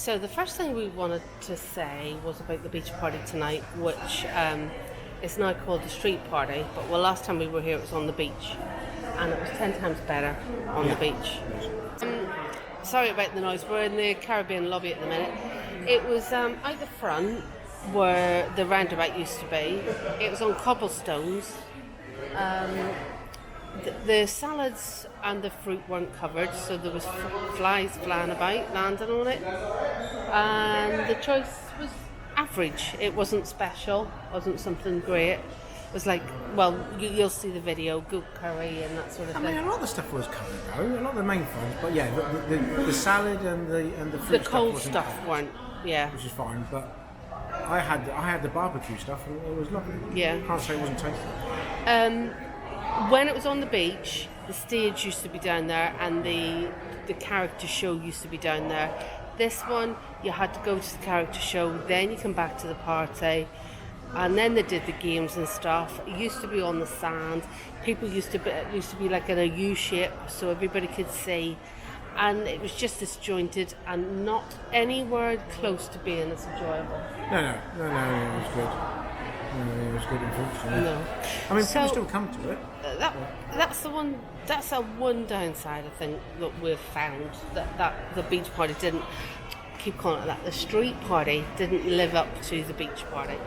So the first thing we wanted to say was about the beach party tonight, which is now called the street party. But last time we were here, it was on the beach, and it was 10 times better on the beach. Sorry about the noise. We're in the Caribbean lobby at the minute. It was out the front where the roundabout used to be. It was on cobblestones. The salads and the fruit weren't covered, so there was flies flying about, landing on it. And the choice was average. It wasn't special, wasn't something great. It was like, well, you'll see the video, good curry and that sort of thing. I mean, a lot of the stuff was covered though, a lot of the main things, but yeah, the salad and the fruit the cold stuff stuff weren't, yeah. Which is fine, but I had the barbecue stuff and it was lovely. Yeah. Can't say it wasn't tasty. When it was on the beach, the stage used to be down there and the character show used to be down there. This one, you had to go to the character show, then you come back to the party, and then they did the games and stuff. It used to be on the sand. People used to be like in a U shape, so everybody could see. And it was just disjointed and not anywhere close to being as enjoyable. No, it was good. It was good, unfortunately. No. I mean, people still come to it. That's a one downside, I think, that we've found, that the beach party didn't, keep calling it that, the street party didn't live up to the beach party.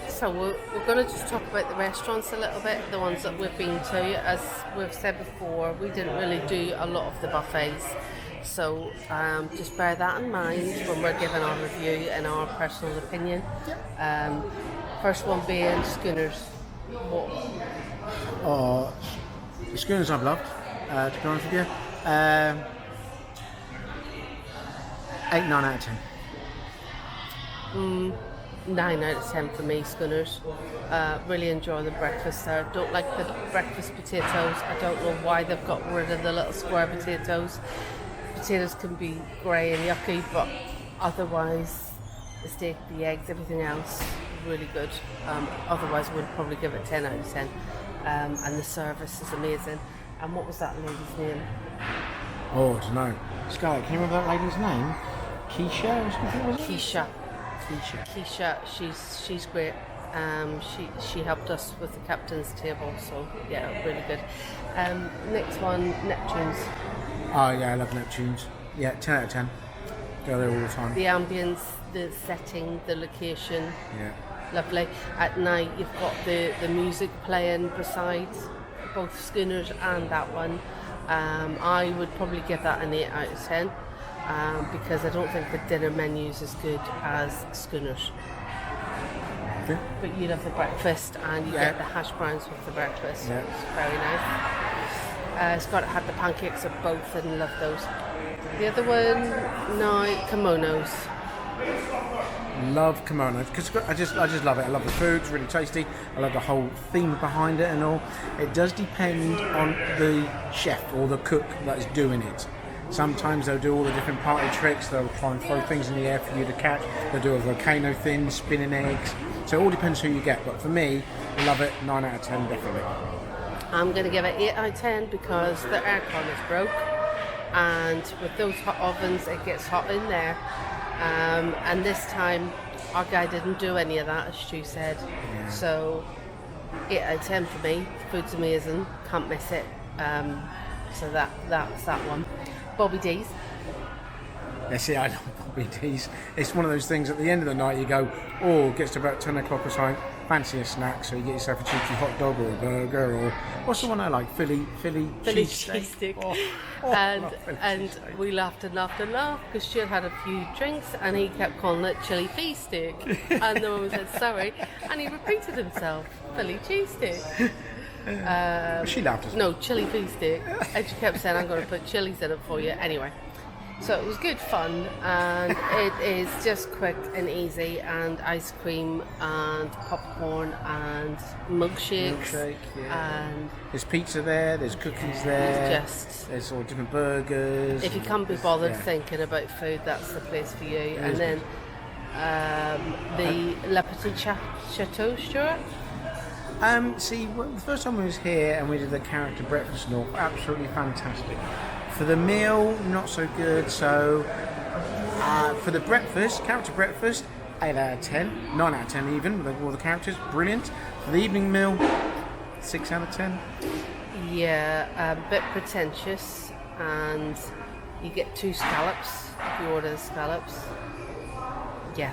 So we're going to just talk about the restaurants a little bit, the ones that we've been to. As we've said before, we didn't really do a lot of the buffets. So just bear that in mind when we're giving our review and our personal opinion. First one being Schooners. The Schooners I've loved, to be honest with you. 8, 9 out of 10. 9 out of 10 for me, Schooners. Really enjoy the breakfast there. Don't like the breakfast potatoes. I don't know why they've got rid of the little square potatoes. Potatoes can be grey and yucky, but otherwise, the steak, the eggs, everything else, really good. Otherwise, we'd probably give it 10 out of 10. And the service is amazing. And what was that lady's name? Oh, I don't know. Scarlett, can you remember that lady's name? Keisha or something, was it? Keisha. She's great. She helped us with the captain's table, so yeah, really good. Next one, Neptune's. Oh yeah, I love Neptune's. Yeah, 10 out of 10. Go there all the time. The ambience, the setting, the location. Yeah. Lovely. At night you've got the music playing besides both Schooners and that one. I would probably give that an 8 out of 10 because I don't think the dinner menu's as good as Schooners. Okay. But you love the breakfast and you get the hash browns with the breakfast. Yeah. It's very nice. Scott had the pancakes of both and loved those. The other one, no, kimonos. Love kimonos because I just love it. I love the food; it's really tasty. I love the whole theme behind it and all. It does depend on the chef or the cook that is doing it. Sometimes they'll do all the different party tricks. They'll try and throw things in the air for you to catch. They'll do a volcano thing, spinning eggs. So it all depends who you get. But for me, I love it. 9 out of 10, definitely. I'm going to give it 8 out of 10 because the aircon is broke, and with those hot ovens, it gets hot in there. And this time, our guy didn't do any of that, as Stu said. Yeah. So, 8 out of 10 for me. The food's amazing, can't miss it. So that's that one. Bobby D's. Yeah, see, I love Bobby D's. It's one of those things at the end of the night you go, oh, it gets to about 10 o'clock or something, fancy a snack, so you get yourself a cheeky hot dog or a burger, or what's the one I like? Philly cheesesteak. And we laughed and laughed and laughed because she had a few drinks and he kept calling it chili feast steak. And the woman said sorry, and he repeated himself, Philly cheesesteak. She laughed as well. No, chili feast steak. And she kept saying, I'm going to put chilies in it for you. Anyway. So it was good fun, and it is just quick and easy, and ice cream and popcorn and milkshakes. And there's pizza there, there's cookies there, there's all different burgers. If you can't be bothered thinking about food, that's the place for you. And then the Le Petit Chateau, Stuart. See, the first time we was here and we did the character breakfast and all, absolutely fantastic. For the meal, not so good, so For the breakfast, character breakfast, 8 out of 10, 9 out of 10 even, with all the characters, brilliant. For the evening meal, 6 out of 10. Yeah, a bit pretentious, and you get 2 scallops if you order the scallops. Yeah,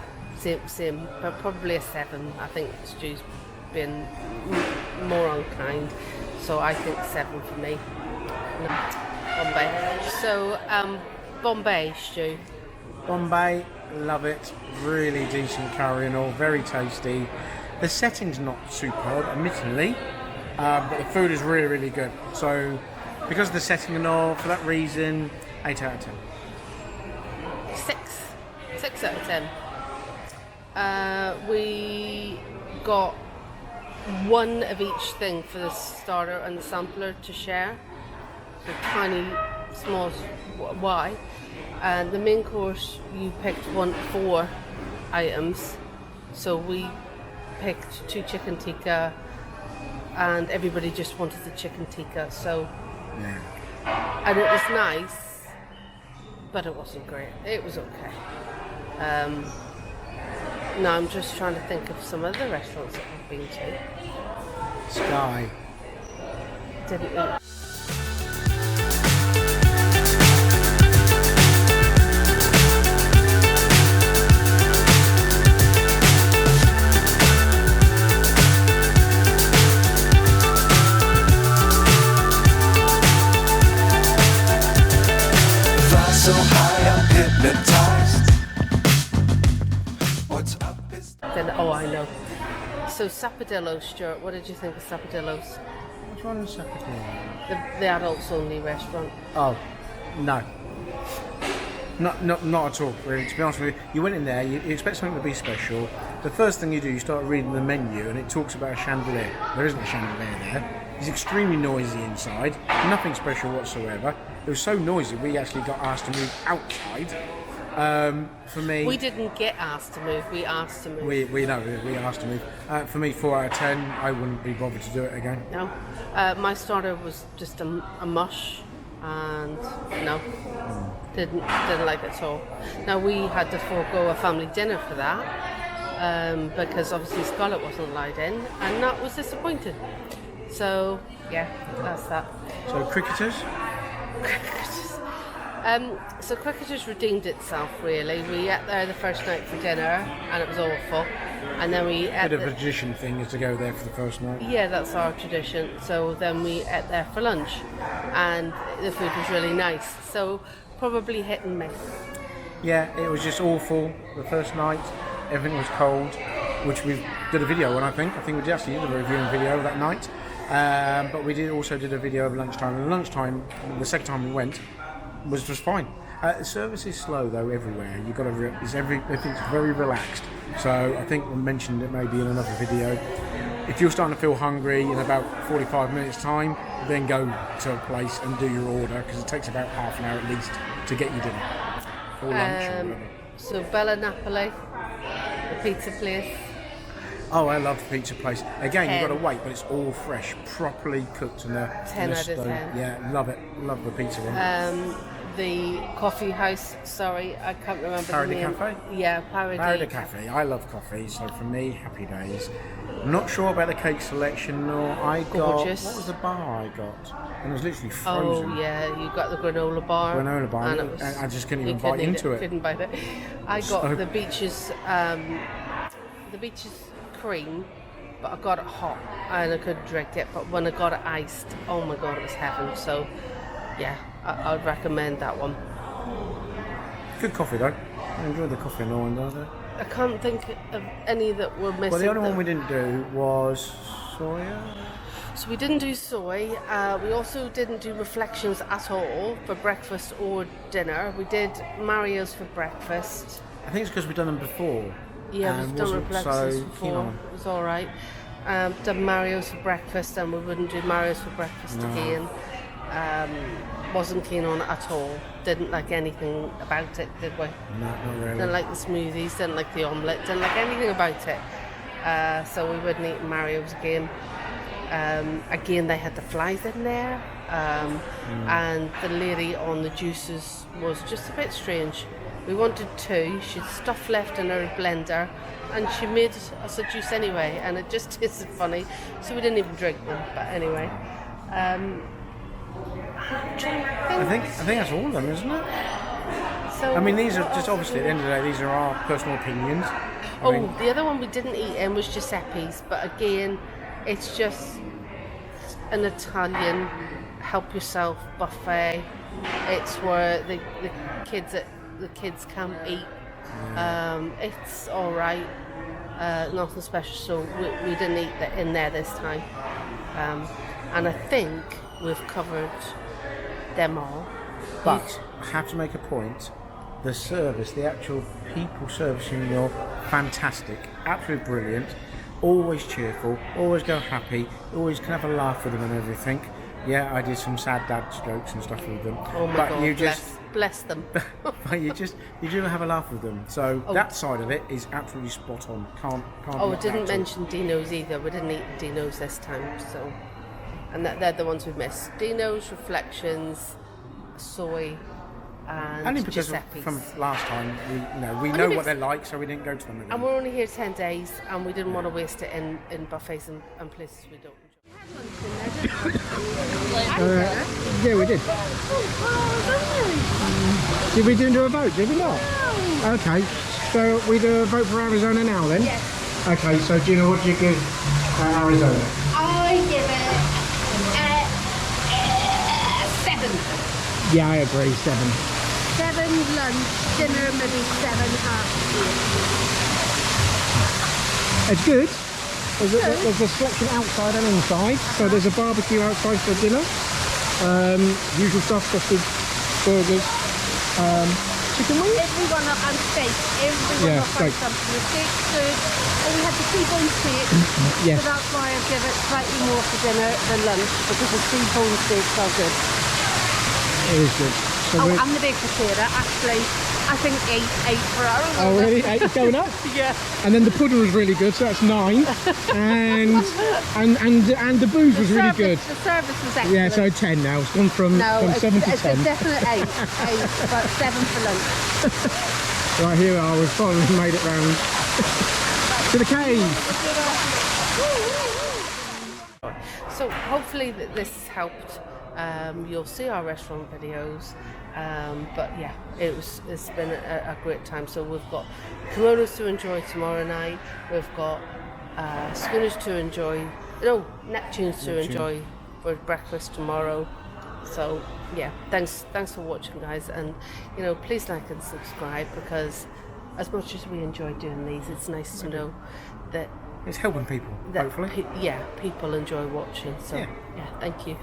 same, but probably a 7. I think Stu's been more unkind, so I think 7 for me. Bombay. So, Bombay, Stu. Bombay, love it. Really decent curry and all, very tasty. The setting's not superb, admittedly, but the food is really, really good. So, because of the setting and all, for that reason, 8 out of 10. 6 out of 10. We got 1 of each thing for the starter and the sampler to share. So tiny, small Y. And the main course, you picked 4 items. So we picked 2 chicken tikka, and everybody just wanted the chicken tikka. So, Yeah. and it was nice, but it wasn't great. It was okay. Now I'm just trying to think of some other restaurants that I've been to. Sky. Didn't eat. So high, I'm hypnotized. What's up is... Then, I know. So Sapodillos, Stuart, what did you think of Sapodillos? Which one is second? The adults only restaurant. Oh, no. Not at all, really. To be honest with you, you went in there, you expect something to be special. The first thing you do, you start reading the menu, and it talks about a chandelier. There isn't a chandelier there. It's extremely noisy inside. Nothing special whatsoever. It was so noisy, we actually got asked to move outside. For me, We didn't get asked to move, we asked to move. we asked to move. For me, 4 out of 10. I wouldn't be bothered to do it again. No. My starter was just a mush, and no, didn't like it at all. Now we had to forego a family dinner for that, because obviously Scarlett wasn't allowed in, and that was disappointing. So yeah, that's that. So cricketers. So Cricketers redeemed itself really. We ate there the first night for dinner and it was awful, and then we ate Bit of a tradition thing is to go there for the first night. yeah, that's our tradition. So then we ate there for lunch, and the food was really nice. So probably hit and miss. Yeah, it was just awful the first night. Everything was cold, which we did a video on. I think we actually did a reviewing video that night. But we also did a video of lunchtime. And lunchtime, the second time we went, was just fine. The service is slow though everywhere. You've got to. Everything's very relaxed. So I think we mentioned it maybe in another video. If you're starting to feel hungry in about 45 minutes time, then go to a place and do your order, because it takes about half an hour at least to get your dinner or lunch or whatever. So Bella Napoli, the pizza place. Oh, I love the pizza place. Again, 10. you've got to wait, but it's all fresh, properly cooked in a 10 in a out of stove. 10. Yeah, love it. Love the pizza one. The coffee house, sorry, I can't remember Parody the name. Cafe? Yeah, Parody. Parody Cafe. I love coffee, so for me, happy days. I'm not sure about the cake selection, or I got... Gorgeous. What was the bar I got? And it was literally frozen. Oh yeah, you got the granola bar. Granola bar, and and I just couldn't you even bite into it. Couldn't bite it. I got So- the Beaches cream, but I got it hot and I couldn't drink it. But when I got it iced, oh my god, it was heaven. So yeah, I'd recommend that one. Good coffee, though. I enjoyed the coffee and all, doesn't it? I can't think of any that were missing. Well, the only one that- we didn't do was soya. So we didn't do soy. We also didn't do reflections at all for breakfast or dinner. We did Mario's for breakfast. I think it's because we've done them before. Yeah, and we've done wasn't reflections so keen before. on them. It was all right. Done Mario's for breakfast, and we wouldn't do Mario's for breakfast again. Wasn't keen on it at all. Didn't like anything about it, did we? No, not really. Didn't like the smoothies, didn't like the omelette, didn't like anything about it. So we wouldn't eat Mario's again. Again, they had the flies in there, and the lady on the juices was just a bit strange. We wanted 2. She'd stuff left in her blender, and she made us a juice anyway, and it just tasted funny, so we didn't even drink them. But anyway, I think that's all of them, isn't it? so I mean, these are just obviously at the end of the day, these are our personal opinions. I mean, the other one we didn't eat in was Giuseppe's, but again, it's just an Italian help yourself buffet. It's where the kids can't eat. It's all right, nothing special. So we didn't eat in there this time, and I think we've covered them all. but I have to make a point. The service, the actual people servicing you, fantastic, absolutely brilliant, always cheerful, always go happy, always can have a laugh with them and everything. Yeah, I did some sad dad jokes and stuff with them. Oh my but God, you just, bless them. but you do have a laugh with them. So that side of it is absolutely spot on. Can't. Oh, I knock didn't that at all. mention Dino's either. We didn't eat Dino's this time, so, and they're the ones we missed. Dino's, Reflections, Soy, and Only because Giuseppe's. from last time we know what they're like, so we didn't go to them again. And we're only here 10 days, and we didn't want to waste it in buffets and places we don't enjoy. Yeah, we did. Did we do a vote? Did we not? No. Okay, so we do a vote for Arizona now then? Yes. Okay, so do you know what you give Arizona? I give it 7. Yeah, I agree, 7. 7 lunch, dinner maybe 7.5. It's good. There's a selection outside and inside. So there's a barbecue outside for dinner. Usual stuff, sausage, burgers, chicken wings. Everyone up and steak. Everyone Yeah, up steak. and something. The steak's good. And we had the T-bone steak. Yes. So that's why I give it slightly more for dinner than lunch, because the T-bone steaks are good. It is good. So Oh, we're- and the baked potato, actually, I think 8 for Arizona. Oh really? 8 is going up? Yeah. And then the pudding was really good, so that's 9. and the booze was really good. The service was excellent. Yeah, so 10 now. It's gone from 7 to it's 10. a definite 8, but 7 for lunch. Right, here we are. We've finally made it round to the cave. So hopefully this helped. You'll see our restaurant videos, but yeah, it's been a great time. So we've got kimonos to enjoy tomorrow night. We've got schooners to enjoy. No, Neptunes to enjoy for breakfast tomorrow. So yeah, thanks for watching, guys, and please like and subscribe, because as much as we enjoy doing these, it's nice to know that It's helping people, hopefully. people enjoy watching. So Yeah. yeah, thank you.